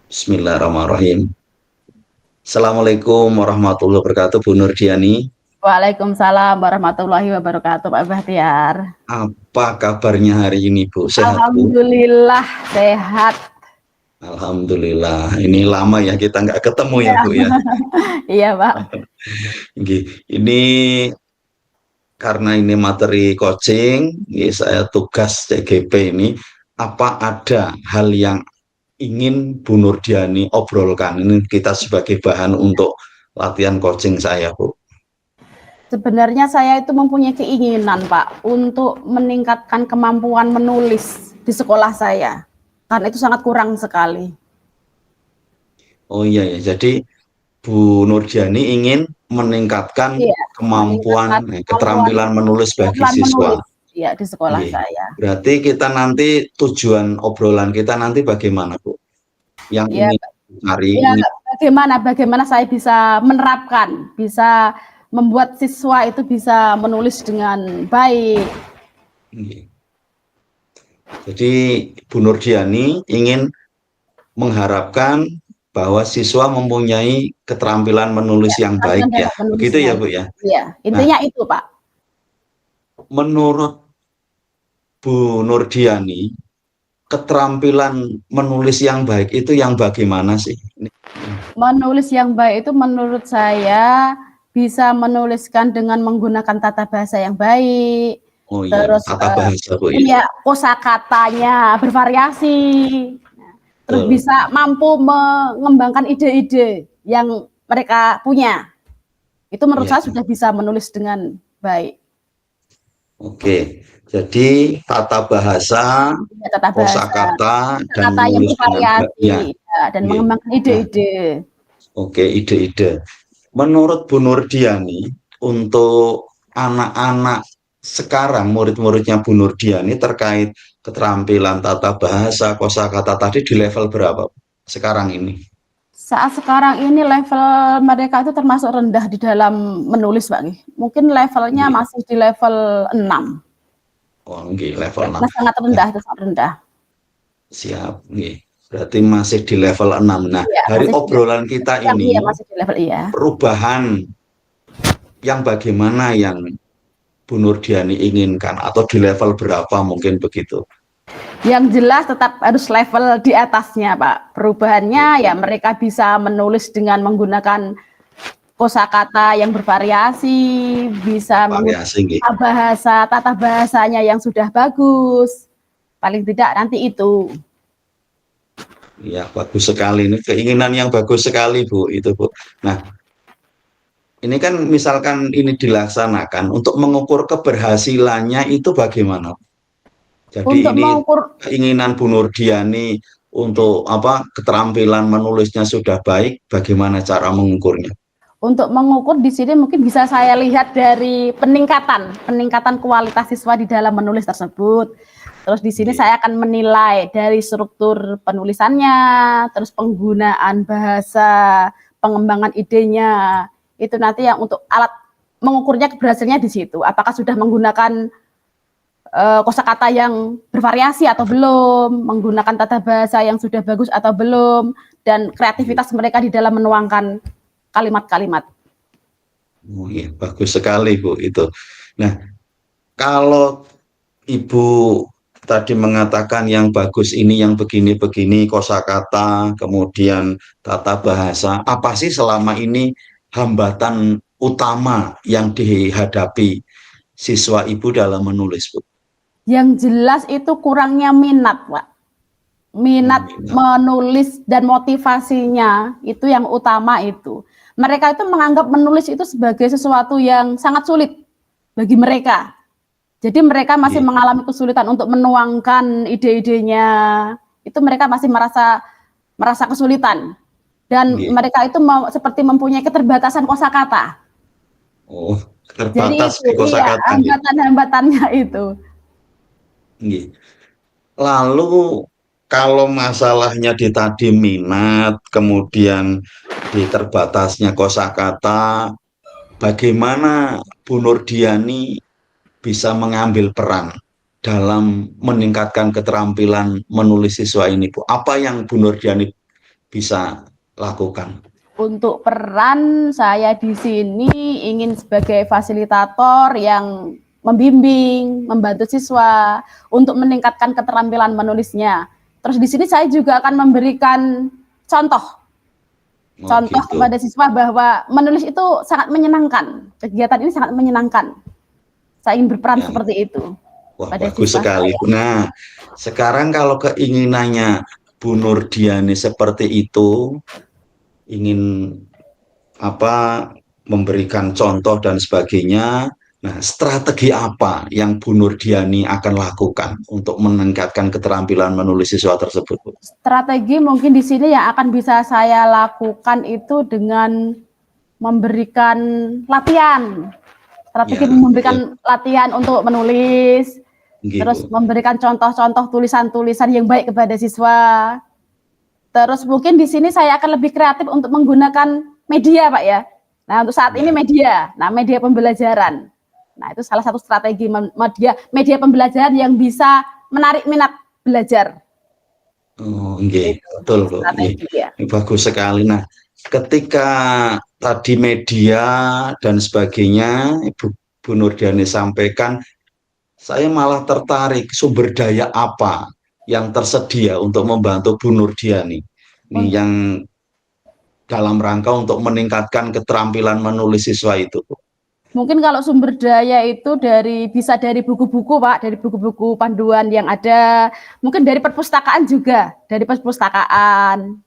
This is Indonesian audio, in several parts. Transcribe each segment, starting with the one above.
Bismillahirrahmanirrahim. Assalamualaikum warahmatullahi wabarakatuh, Bu Nurdiani. Waalaikumsalam warahmatullahi wabarakatuh, Pak Bahtiar. Apa kabarnya hari ini, Bu? Sehat, Bu? Alhamdulillah sehat. Alhamdulillah. Ini lama ya kita nggak ketemu ya, Iya, Bu ya. iya Pak. Ini karena ini materi coaching, ini saya tugas CGP ini. Apa ada hal yang ingin Bu Nurdiani obrolkan? Ini kita sebagai bahan untuk latihan coaching saya, Bu. Sebenarnya saya itu mempunyai keinginan Pak untuk meningkatkan kemampuan menulis di sekolah saya. Karena itu sangat kurang sekali. Oh iya ya, jadi Bu Nurdiani ingin meningkatkan Iya, meningkatkan kemampuan, kemampuan keterampilan menulis bagi keterampilan siswa. menulis ya di sekolah Iya. saya. Berarti kita nanti tujuan obrolan kita nanti bagaimana, Bu? Yang Ya, ingin cari ya ini. bagaimana saya bisa menerapkan, bisa membuat siswa itu bisa menulis dengan baik. Iya. Jadi Bu Nurdiani ingin mengharapkan bahwa siswa mempunyai keterampilan menulis yang baik Keterampilan ya. dalam menulis Begitu ya, baik. Bu ya. Iya, Nah, intinya itu, Pak. menurut Bu Nurdiani, keterampilan menulis yang baik itu yang bagaimana sih? Menulis yang baik itu menurut saya bisa menuliskan dengan menggunakan tata bahasa yang baik. Oh iya, Terus tata bahasa, Bu ya. punya kosakatanya bervariasi. Terus Betul. bisa mampu mengembangkan ide-ide yang mereka punya. Itu menurut Iya. saya sudah bisa menulis dengan baik. Oke. Jadi tata bahasa, Ya, tata bahasa, kosakata, dan kata yang menulis dengan baik. Ya. bervariasi ya, dan Iya. mengembangkan Nah, ide-ide. oke, ide-ide. Menurut Bu Nurdiani, untuk anak-anak sekarang, murid-muridnya Bu Nurdiani terkait keterampilan tata bahasa, kosakata tadi di level berapa sekarang ini? Saat sekarang ini level mereka itu termasuk rendah di dalam menulis, Pak. Mungkin levelnya Iya. masih di level 6. Oh, nggih, level Ya, 6. karena sangat Nah, rendah, itu sangat rendah. siap, nggih. Berarti masih di level 6. Nah, Iya, dari masih di level obrolan kita yang iya, ini, masih di level iya. perubahan yang bagaimana yang Bu Nurdiani inginkan atau di level berapa mungkin begitu? Yang jelas tetap harus level di atasnya, Pak. Perubahannya ya mereka bisa menulis dengan menggunakan kosakata yang bervariasi, bisa Variasi nggih. menggunakan tata bahasanya yang sudah bagus. Paling tidak nanti itu. Ya, bagus sekali. Ini keinginan yang bagus sekali, Bu. Itu, Bu. Nah, ini kan misalkan ini dilaksanakan untuk mengukur keberhasilannya itu bagaimana? Jadi Untuk ini mengukur keinginan Bu Nurdiani untuk apa keterampilan menulisnya sudah baik, bagaimana cara mengukurnya? di sini mungkin bisa saya lihat dari peningkatan kualitas siswa di dalam menulis tersebut. Terus di sini saya akan menilai dari struktur penulisannya, terus penggunaan bahasa, pengembangan idenya. Itu nanti yang untuk alat mengukurnya keberhasilannya di situ. Apakah sudah menggunakan kosakata yang bervariasi atau belum, menggunakan tata bahasa yang sudah bagus atau belum, dan kreativitas mereka di dalam menuangkan kalimat-kalimat. Oh iya, bagus sekali Bu itu. Nah, kalau Ibu tadi mengatakan yang bagus ini, yang begini-begini, kosakata, kemudian tata bahasa, apa sih selama ini hambatan utama yang dihadapi siswa Ibu dalam menulis, Bu? Yang jelas itu kurangnya minat, Pak. Minat menulis dan motivasinya itu yang utama itu. Mereka itu menganggap menulis itu sebagai sesuatu yang sangat sulit bagi mereka. Jadi mereka masih mengalami kesulitan untuk menuangkan ide-idenya. Itu mereka masih merasa kesulitan. Dan mereka itu seperti mempunyai keterbatasan kosakata. Oh, Jadi terbatas itu di iya kosakata. hambatan-hambatannya itu. Lalu kalau masalahnya di tadi minat, kemudian di terbatasnya kosakata, bagaimana Bu Nurdiani bisa mengambil peran dalam meningkatkan keterampilan menulis siswa ini, Bu? Apa yang Bu Nurdiani bisa lakukan? Untuk peran saya di sini ingin sebagai fasilitator yang membimbing, membantu siswa untuk meningkatkan keterampilan menulisnya. Terus di sini saya juga akan memberikan contoh Oh gitu. kepada siswa bahwa menulis itu sangat menyenangkan. Kegiatan ini sangat menyenangkan. Saya ingin berperan Ya, seperti itu wah pada bagus siswa sekali. saya. Nah, sekarang kalau keinginannya Bu Nurdiani seperti itu, ingin apa memberikan contoh dan sebagainya. Nah, strategi apa yang Bu Nurdiani akan lakukan untuk meningkatkan keterampilan menulis siswa tersebut, Bu? Strategi mungkin di sini yang akan bisa saya lakukan itu dengan memberikan latihan. Strategi Ya, ya, memberikan latihan untuk menulis, nggih, Bu. terus memberikan contoh-contoh tulisan-tulisan yang baik kepada siswa. Terus mungkin di sini saya akan lebih kreatif untuk menggunakan media, Pak ya. Nah, untuk saat ini Ya. media. Nah, media pembelajaran. Nah, itu salah satu strategi media pembelajaran yang bisa menarik minat belajar. Oh, nggih, Itu betul, Bu. Nggih. strategi ya. Ini bagus sekali. Nah, ketika tadi media dan sebagainya Bu Nurdiani sampaikan, saya malah tertarik sumber daya apa yang tersedia untuk membantu Bu Nurdiani. Ini yang dalam rangka untuk meningkatkan keterampilan menulis siswa itu, Bu. Mungkin kalau sumber daya itu bisa dari buku-buku, Pak, dari buku-buku panduan yang ada, mungkin dari perpustakaan juga, dari perpustakaan.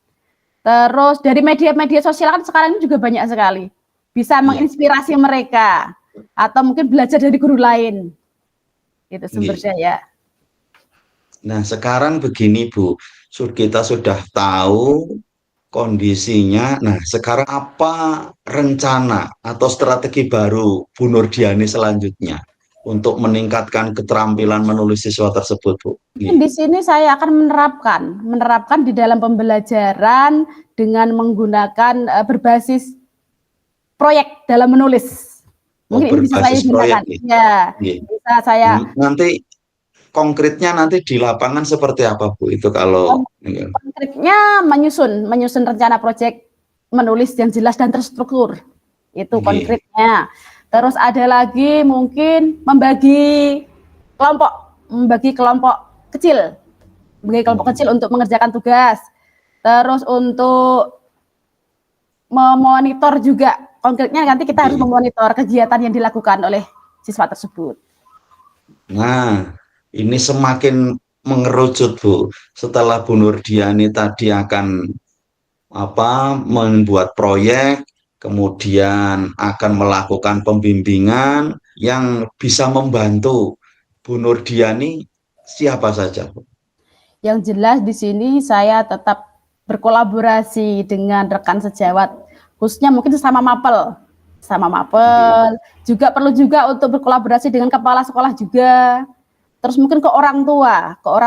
Terus dari media-media sosial kan sekarang ini juga banyak sekali. Bisa Iya, menginspirasi mereka atau mungkin belajar dari guru lain. Itu sumber nggih. daya. Nah, sekarang begini, Bu. Kita sudah tahu kondisinya. Nah, sekarang apa rencana atau strategi baru Bu Nurdiani selanjutnya untuk meningkatkan keterampilan menulis siswa tersebut, Bu? Mungkin di sini saya akan menerapkan di dalam pembelajaran dengan menggunakan berbasis proyek dalam menulis. Oh, Mungkin ini bisa saya berbasis proyek, gunakan. nih. Ya, Nggih. bisa saya Nanti konkretnya nanti di lapangan seperti apa, Bu? Itu kalau ya. konkretnya menyusun rencana proyek menulis yang jelas dan terstruktur. Itu Nggih. konkretnya. Terus ada lagi mungkin membagi kelompok kecil. Membagi kelompok kecil untuk mengerjakan tugas. Terus untuk memonitor juga. Konkretnya nanti kita harus memonitor kegiatan yang dilakukan oleh siswa tersebut. Nah, ini semakin mengerucut, Bu. Setelah Bu Nurdiani tadi akan membuat proyek, kemudian akan melakukan pembimbingan yang bisa membantu Bu Nurdiani siapa saja, Bu? Yang jelas di sini saya tetap berkolaborasi dengan rekan sejawat, khususnya mungkin sama mapel, juga perlu juga untuk berkolaborasi dengan kepala sekolah juga. Terus mungkin ke orang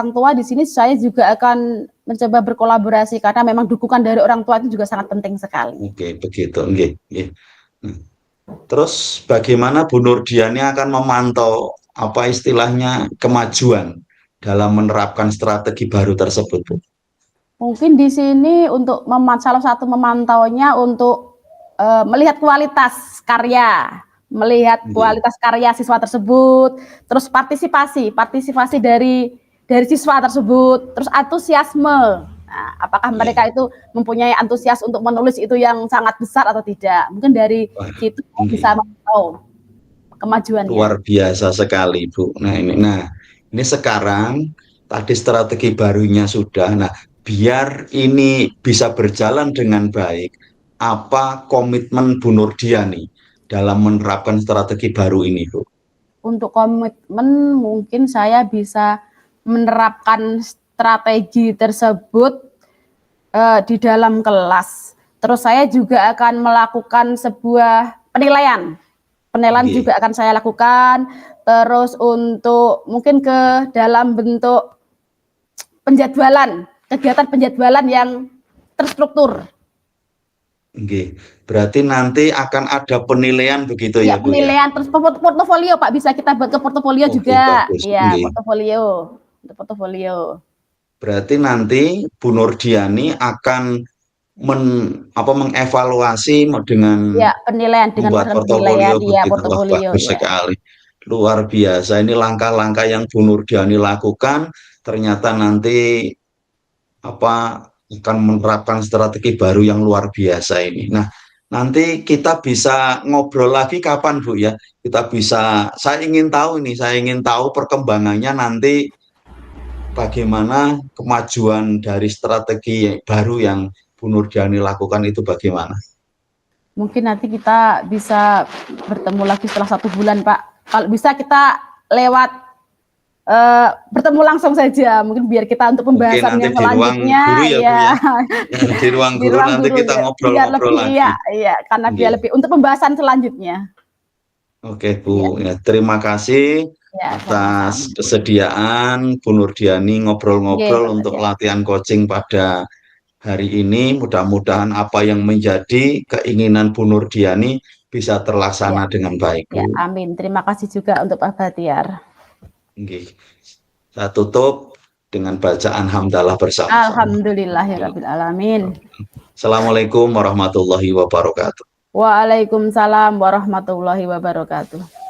tua di sini saya juga akan mencoba berkolaborasi karena memang dukungan dari orang tua itu juga sangat penting sekali. Oke, begitu. Oke, oke. Nah, terus bagaimana Bu Nurdiani akan memantau apa istilahnya kemajuan dalam menerapkan strategi baru tersebut, Bu? Mungkin di sini untuk salah satu memantaunya untuk melihat kualitas karya, melihat kualitas karya siswa tersebut, terus partisipasi dari siswa tersebut, terus antusiasme. Nah, apakah mereka itu mempunyai antusias untuk menulis itu yang sangat besar atau tidak? Mungkin dari situ bisa memantau kemajuannya. Luar biasa sekali, Bu. Nah, ini sekarang tadi strategi barunya sudah. Nah, biar ini bisa berjalan dengan baik, apa komitmen Bu Nurdiani dalam menerapkan strategi baru ini, Bu? Untuk komitmen mungkin saya bisa menerapkan strategi tersebut di dalam kelas. Terus saya juga akan melakukan sebuah penilaian. Penilaian juga akan saya lakukan. Terus untuk mungkin ke dalam bentuk penjadwalan, kegiatan penjadwalan yang terstruktur. Oke, berarti nanti akan ada penilaian begitu Ya, ya, Bu ya? penilaian terus portofolio Pak, bisa kita buat ke portofolio Oke, juga. bagus. Iya, portofolio. Untuk portofolio. Berarti nanti Bu Nurdiani akan mengevaluasi dengan Ya, penilaian dengan membuat melakukan penilaian, portofolio iya begitu. Wah, portofolio, bagus ya. sekali. Luar biasa. Ini langkah-langkah yang Bu Nurdiani lakukan, ternyata nanti apa akan menerapkan strategi baru yang luar biasa ini. Nah, nanti kita bisa ngobrol lagi kapan, Bu ya? Kita bisa, saya ingin tahu nih, saya ingin tahu perkembangannya nanti bagaimana kemajuan dari strategi baru yang Bu Nurdiani lakukan itu bagaimana? Mungkin nanti kita bisa bertemu lagi setelah 1 bulan, Pak. Kalau bisa kita lewat bertemu langsung saja, mungkin biar kita untuk Oke, pembahasan nanti yang di ruang guru selanjutnya, ya, Bu ya. ya. Di ruang Di guru ruang nanti guru kita ya, biar ngobrol-ngobrol lebih, lagi. iya, iya, karena biar Oke, lebih untuk pembahasan selanjutnya. oke, Iya, Bu. Ya, terima kasih ya, sama-sama. atas kesediaan Bu Nurdiani Oke, ngobrol-ngobrol Pak untuk Fajar. latihan coaching pada hari ini. Mudah-mudahan apa yang menjadi keinginan Bu Nurdiani bisa Ya, terlaksana dengan baik, ya, Bu. amin. Terima kasih juga untuk Pak Batiar. Oke. Saya tutup dengan bacaan hamdalah bersama-sama. Alhamdulillahirabbil alamin. Assalamualaikum warahmatullahi wabarakatuh. Waalaikumsalam warahmatullahi wabarakatuh.